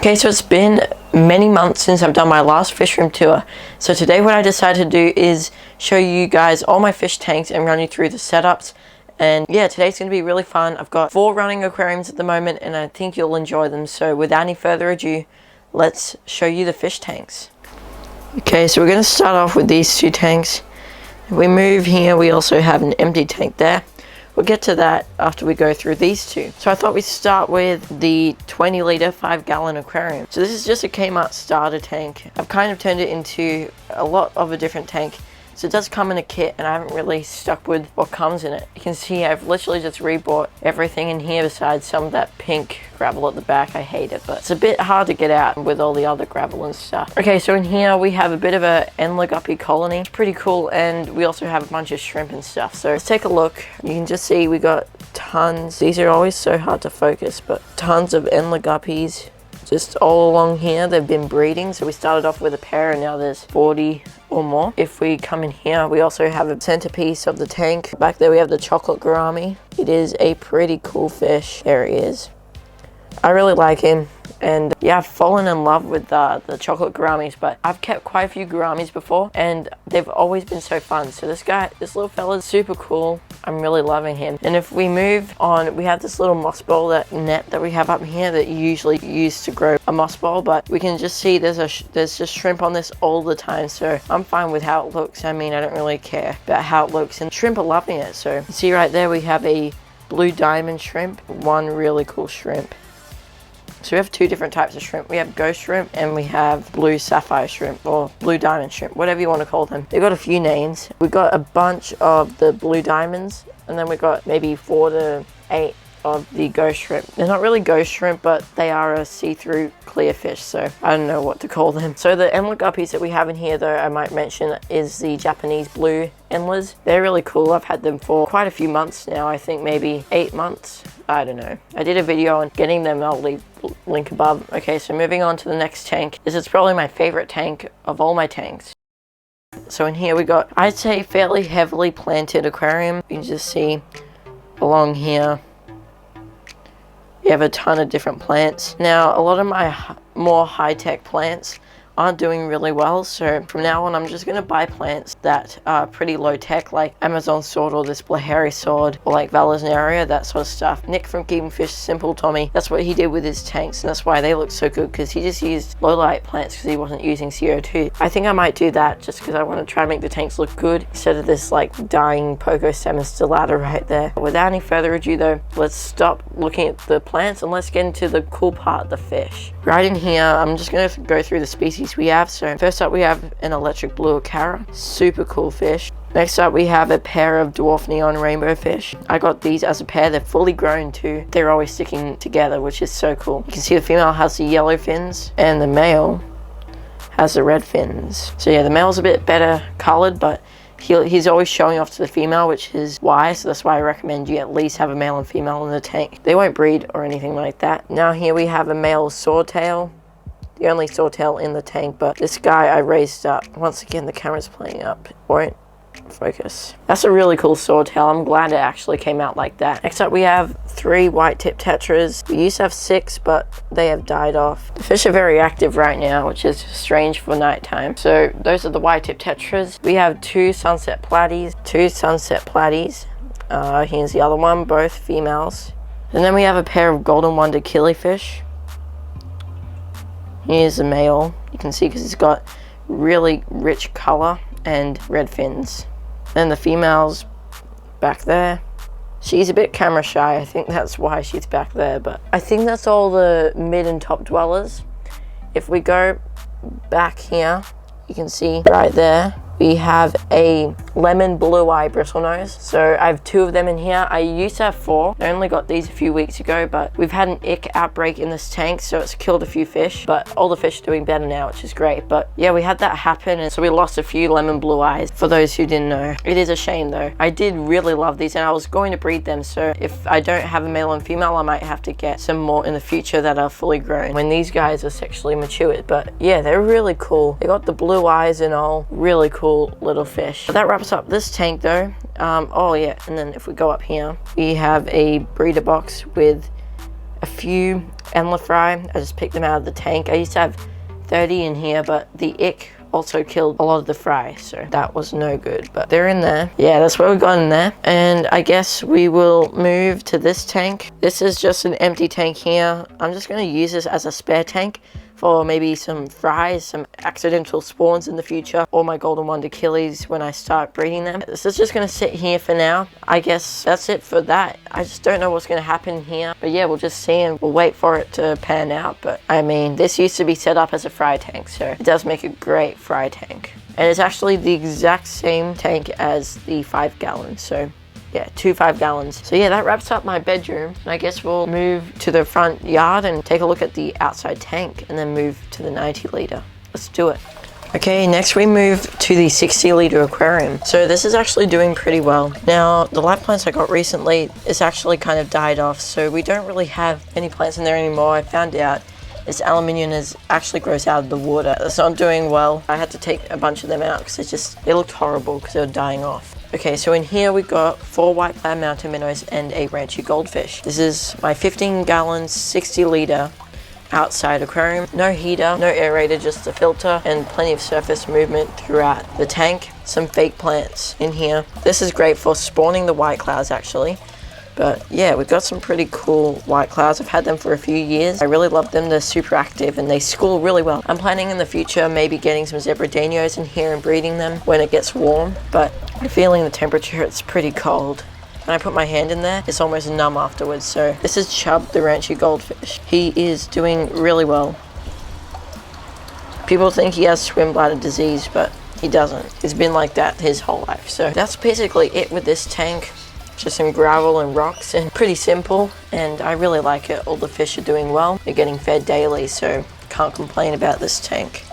Okay, so it's been many months since I've done my last fish room tour. So today what I decided to do is show you guys all my fish tanks and run you through the setups. And yeah, today's going to be really fun. I've got 4 running aquariums at the moment and I think you'll enjoy them. So without any further ado, let's show you the fish tanks. Okay, so we're going to start off with these 2 tanks. If we move here, we also have an empty tank there. We'll get to that after we go through these 2. So I thought we'd start with the 20 litre 5 gallon aquarium. So this is just a Kmart starter tank. I've kind of turned it into a lot of a different tank. So it does come in a kit and I haven't really stuck with what comes in it. You can see I've literally just rebought everything in here besides some of that pink gravel at the back. I hate it, but it's a bit hard to get out with all the other gravel and stuff. Okay, so in here we have a bit of a Endler guppy colony. It's pretty cool, and we also have a bunch of shrimp and stuff. So let's take a look. You can just see we got tons. These are always so hard to focus, but tons of Endler guppies just all along here. They've been breeding. So we started off with a pair and now there's 40 or more. If we come in here, we also have a centerpiece of the tank. Back there we have the chocolate gourami. It is a pretty cool fish. There he is. I really like him, and yeah, I've fallen in love with the chocolate gouramis, but I've kept quite a few gouramis before and they've always been so fun. So this little fella's super cool. I'm really loving him. And if we move on, we have this little moss ball, that net that we have up here that you usually use to grow a moss ball, but we can just see there's just shrimp on this all the time. So I'm fine with how it looks. I mean, I don't really care about how it looks, and shrimp are loving it. So you see right there we have a blue diamond shrimp, one really cool shrimp. So we have 2 different types of shrimp. We have ghost shrimp and we have blue sapphire shrimp, or blue diamond shrimp, whatever you want to call them. They've got a few names. We've got a bunch of the blue diamonds, and then we've got maybe 4 to 8 of the ghost shrimp. They're not really ghost shrimp, but they are a see-through clear fish, so I don't know what to call them. So the Endler guppies that we have in here, though, I might mention, is the Japanese blue Endlers. They're really cool. I've had them for quite a few months now. I think maybe 8 months. I don't know. I did a video on getting them. I'll leave link above. Okay, so moving on to the next tank. This is probably my favorite tank of all my tanks. So in here we got, I'd say, fairly heavily planted aquarium. You can just see along here you have a ton of different plants. Now, a lot of my more high-tech plants aren't doing really well, so from now on I'm just going to buy plants that are pretty low tech, like Amazon sword or this Blahari sword, or like Valesneria, that sort of stuff. Nick from Keeping Fish Simple told me that's what he did with his tanks, and that's why they look so good, because he just used low light plants because he wasn't using CO2. I think I might do that just because I want to try to make the tanks look good instead of this like dying Poco Stemistillata right there. Without any further ado though, let's stop looking at the plants and let's get into the cool part, the fish. Right in here, I'm just going to go through the species we have. So first up we have an electric blue acara, super cool fish. Next up we have a pair of dwarf neon rainbow fish. I got these as a pair. They're fully grown too. They're always sticking together, which is so cool. You can see the female has the yellow fins and the male has the red fins. So yeah, the male's a bit better colored, but he's always showing off to the female, which is why, so that's why I recommend you at least have a male and female in the tank. They won't breed or anything like that. Now here we have a male swordtail, the only swordtail in the tank, but this guy I raised up. Once again, the camera's playing up. It won't focus. That's a really cool swordtail. I'm glad it actually came out like that. Next up we have 3 white tip tetras. We used to have 6, but they have died off. The fish are very active right now, which is strange for nighttime. So those are the white tip tetras. We have 2 sunset platies. Here's the other one, both females. And then we have a pair of golden wonder killifish. Here's the male. You can see because he's got really rich color and red fins. Then the female's back there. She's a bit camera shy. I think that's why she's back there, but I think that's all the mid and top dwellers. If we go back here, you can see right there we have a lemon blue eye bristlenose. So I have 2 of them in here. I used to have 4. I only got these a few weeks ago, but we've had an ick outbreak in this tank, so it's killed a few fish, but all the fish are doing better now, which is great. But yeah, we had that happen, and so we lost a few lemon blue eyes, for those who didn't know. It is a shame though. I did really love these and I was going to breed them, so if I don't have a male and female, I might have to get some more in the future that are fully grown when these guys are sexually matured. But yeah, they're really cool. They got the blue eyes and all. Really cool little fish. But that wraps up this tank though. Oh yeah, and then if we go up here, we have a breeder box with a few Endler fry. I just picked them out of the tank. I used to have 30 in here, but the ick also killed a lot of the fry, so that was no good, but they're in there. Yeah, that's what we got in there. And I guess we will move to this tank. This is just an empty tank here. I'm just going to use this as a spare tank for maybe some fries, some accidental spawns in the future, or my golden wonder killies when I start breeding them. This is just gonna sit here for now. I guess that's it for that. I just don't know what's gonna happen here, but yeah, we'll just see and we'll wait for it to pan out. But I mean, this used to be set up as a fry tank, so it does make a great fry tank. And it's actually the exact same tank as the 5 gallons, so yeah, 2 5-gallons. So yeah, that wraps up my bedroom. And I guess we'll move to the front yard and take a look at the outside tank and then move to the 90 litre. Let's do it. Okay, next we move to the 60 litre aquarium. So this is actually doing pretty well. Now, the live plants I got recently is actually kind of died off, so we don't really have any plants in there anymore. I found out this aluminium actually grows out of the water. It's not doing well. I had to take a bunch of them out because they looked horrible because they were dying off. Okay, so in here we got 4 white cloud mountain minnows and a ranchy goldfish. This is my 15 gallons, 60 litre outside aquarium. No heater, no aerator, just a filter and plenty of surface movement throughout the tank. Some fake plants in here. This is great for spawning the white clouds actually. But yeah, we've got some pretty cool white clouds. I've had them for a few years. I really love them. They're super active and they school really well. I'm planning in the future maybe getting some zebra-danios in here and breeding them when it gets warm. But I'm feeling the temperature, it's pretty cold. When I put my hand in there, it's almost numb afterwards. So this is Chub, the ranchy goldfish. He is doing really well. People think he has swim bladder disease, but he doesn't. He's been like that his whole life. So that's basically it with this tank. Just some gravel and rocks and pretty simple, and I really like it. All the fish are doing well. They're getting fed daily, so can't complain about this tank.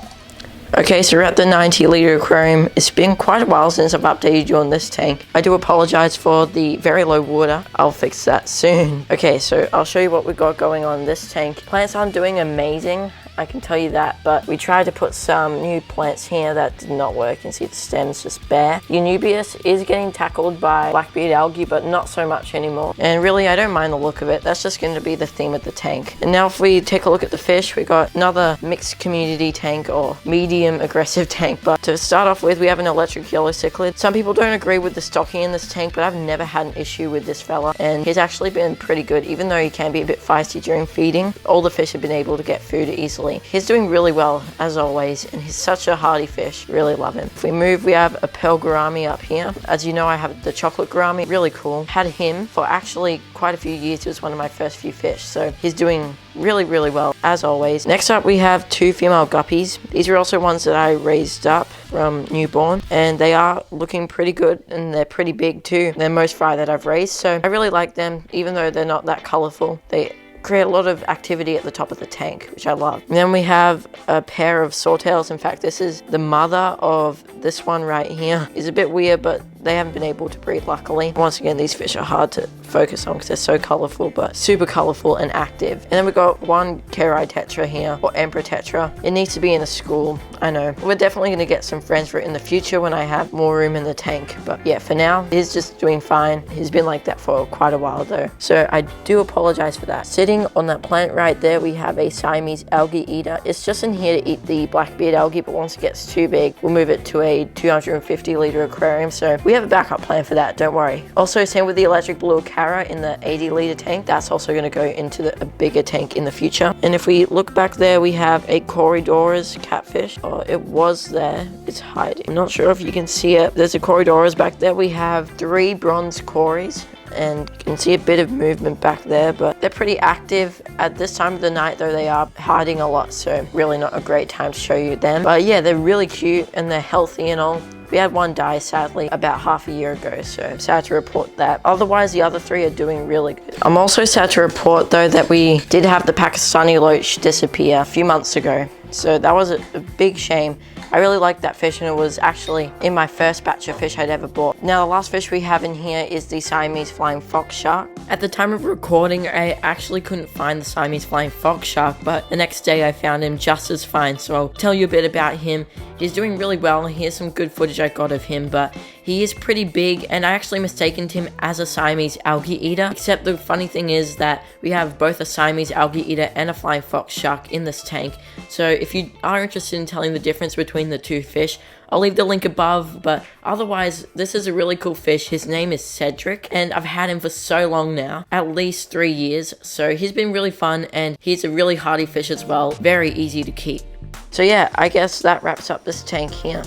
Okay, so we're at the 90 litre aquarium. It's been quite a while since I've updated you on this tank. I do apologize for the very low water. I'll fix that soon. Okay, so I'll show you what we've got going on in this tank. Plants aren't doing amazing, I can tell you that, but we tried to put some new plants here that did not work. You can see the stem's just bare. Eunubius is getting tackled by blackbeard algae, but not so much anymore. And really, I don't mind the look of it. That's just going to be the theme of the tank. And now if we take a look at the fish, we got another mixed community tank or medium aggressive tank. But to start off with, we have an electric yellow cichlid. Some people don't agree with the stocking in this tank, but I've never had an issue with this fella. And he's actually been pretty good, even though he can be a bit feisty during feeding. All the fish have been able to get food easily. He's doing really well as always, and he's such a hardy fish. Really love him. If we move, we have a pearl gourami up here. As you know, I have the chocolate gourami, really cool. Had him for actually quite a few years. He was one of my first few fish, so he's doing really well as always. Next up we have 2 female guppies. These are also ones that I raised up from newborn, and they are looking pretty good, and they're pretty big too. They're most fry that I've raised, so I really like them. Even though they're not that colorful, they create a lot of activity at the top of the tank, which I love. And then we have a pair of sawtails. In fact, this is the mother of this one right here. It's a bit weird, but they haven't been able to breed, luckily. Once again, these fish are hard to focus on because they're so colorful, but super colorful and active. And then we've got one Keri tetra here, or emperor tetra. It needs to be in a school, I know. We're definitely going to get some friends for it in the future when I have more room in the tank. But yeah, for now, he's just doing fine. He's been like that for quite a while though. So I do apologize for that. Sitting on that plant right there, we have a Siamese algae eater. It's just in here to eat the blackbeard algae, but once it gets too big, we'll move it to a 250 litre aquarium. So we have a backup plan for that, don't worry. Also, same with the electric blue cara in the 80 litre tank. That's also going to go into a bigger tank in the future. And if we look back there, we have a Corydoras catfish. Oh, it was there. It's hiding. I'm not sure if you can see it. There's a Corydoras back there. We have 3 bronze cories, and you can see a bit of movement back there, but they're pretty active at this time of the night, though they are hiding a lot, so really not a great time to show you them. But yeah, they're really cute and they're healthy and all. We had one die, sadly, about half a year ago, so sad to report that. Otherwise, the other 3 are doing really good. I'm also sad to report, though, that we did have the Pakistani loach disappear a few months ago, so that was a big shame. I really liked that fish, and it was actually in my first batch of fish I'd ever bought. Now, the last fish we have in here is the Siamese flying fox shark. At the time of recording, I actually couldn't find the Siamese flying fox shark, but the next day I found him just as fine, so I'll tell you a bit about him. He's doing really well. Here's some good footage I got of him, but He is pretty big, and I actually mistaken him as a Siamese algae eater, except the funny thing is that we have both a Siamese algae eater and a flying fox shark in this tank. So if you are interested in telling the difference between the two fish, I'll leave the link above, but otherwise, this is a really cool fish. His name is Cedric, and I've had him for so long now, at least 3 years, so he's been really fun, and he's a really hardy fish as well, very easy to keep. So yeah, I guess that wraps up this tank here.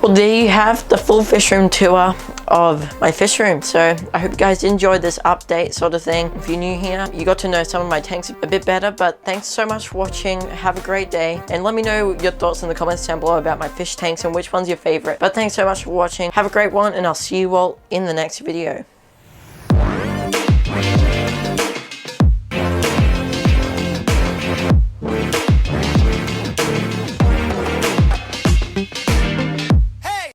Well, there you have the full fish room tour of my fish room. So I hope you guys enjoyed this update sort of thing. If you're new here, you got to know some of my tanks a bit better, but thanks so much for watching. Have a great day, and let me know your thoughts in the comments down below about my fish tanks and which one's your favorite. But thanks so much for watching. Have a great one, and I'll see you all in the next video.